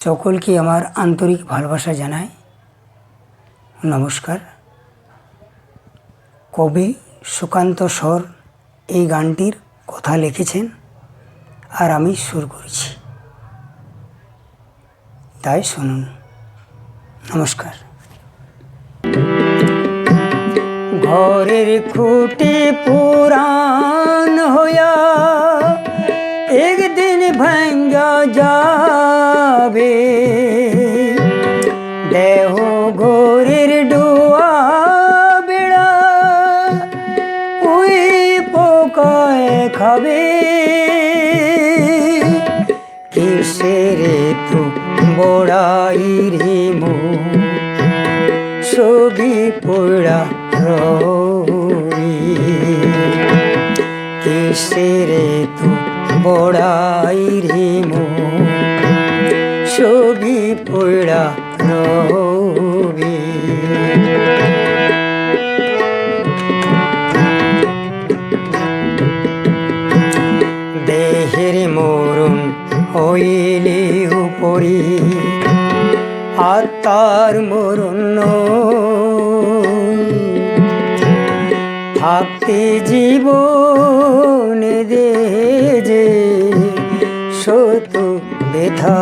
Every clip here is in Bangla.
সকলকে আমার আন্তরিক ভালোবাসা জানাই। নমস্কার। কবি সুকান্ত সর এই গানটির কথা লিখেছেন আর আমি সুর করেছি, তাই শুনুন। নমস্কার। ঘরের খুঁটি পুরান হইয়া একদিন ভাঙ্গা যাবে, দেহ ঘরের ডুয়া বেড়া ওই পোকায় খাবে। কিসের তু বড়াই রে মো ছবি পোড়া রবি, কিসের তু বড়াই রে মো ছবি পোড়া রবি। দেহের মরণ হইলে উপরি আত্মার মরণ থাকতে জীবন দে যে শত ব্যথা।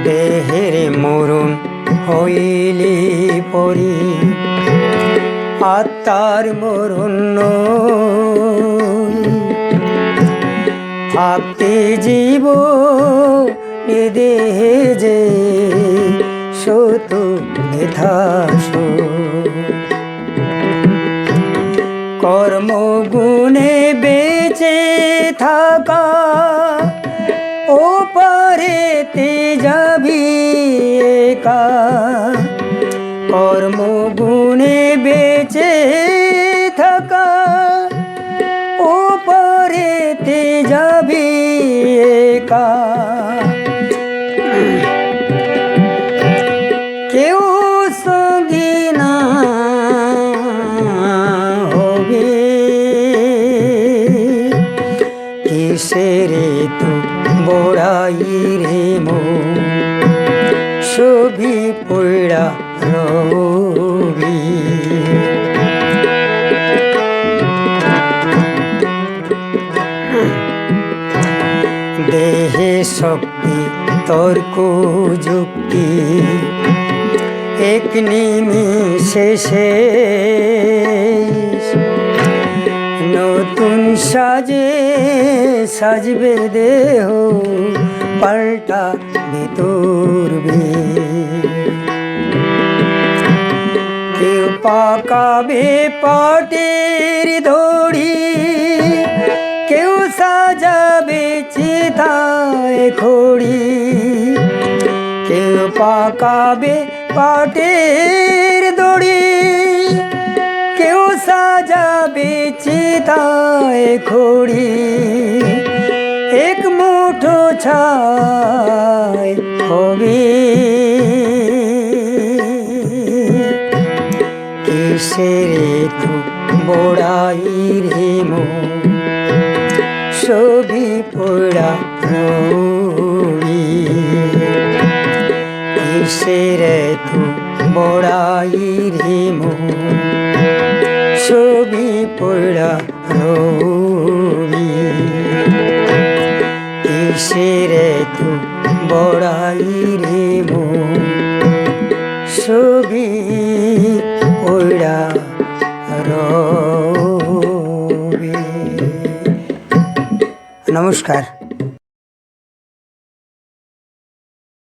দেহের মরণ হইলে পরি আত্মার মরণ থাকতে জীবন দে যে শত ব্যথা। কর্মগুণে বেঁচে থাকা ও পারেতে যাবি একা, কর্মগুণে বেঁচে থাকা ও পারেতে যাবি একা। কেউ সঙ্গী না হবে, কিসের তু বড়াই রে মো ছবি পোড়া রবি। দেহে শক্তি তর্ক যুক্তি এক নিমিষে শেষ, নতুন সাজে সাজবে দেহ পাল্টা বেতরবে। কেউ পাকাবে পাটের দড়ি, কেউ সাজাবে চিতায় খড়ি। কেউ পাকাবে পাটের দড়ি, কেউ সাজাবে চিতায় খড়ি। এক মুঠো ছাই হবে, কিসের তু বড়াই রে মো ছবি পোড়া রবি। কিসের তু বড়াই রে মো ছবি পোড়া রবি। কিসের তু বড়াই রে মো ছবি পোড়া রবি। নমস্কার।